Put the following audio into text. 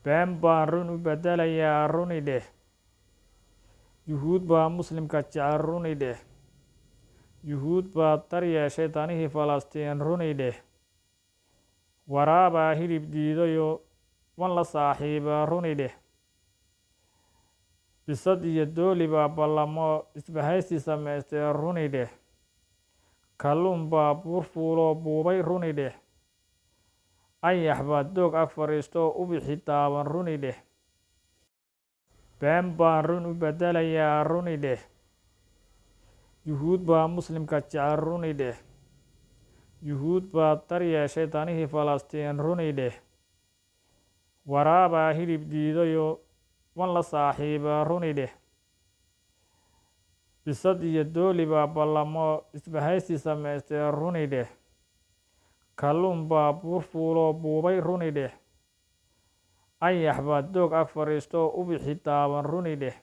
been baan run u bedelayaa runi dheh yuhuud baa muslimka jecel runi dheh yuhuud baa daryeeshay danihii falastiin runi dheh waraabaa hilib diidayo wan la saaxiibaa runi dheh bisad iyo dooli baa ballamo isbahaysi samaystay runi dheh kalluun baa buur fuuloo buubay runi dheh ayax baa doog ag fadhiistoo ubixi daawan runi dheh been baan run u bedelayaa runi dheh yuhuud baa muslimka jecel runi dheh yuhuud baa daryeeshay danihii falastiin runi dheh waraabaa hilib diidayo wan la saaxiibaa runi dheh bisad iyo dooli baa ballamo isbahaysi samaystay runi dheh kalluun baa buur fuuloo buubay runi dheh ayax baa doog ag fadhiistoo ubixi daawan runi dheh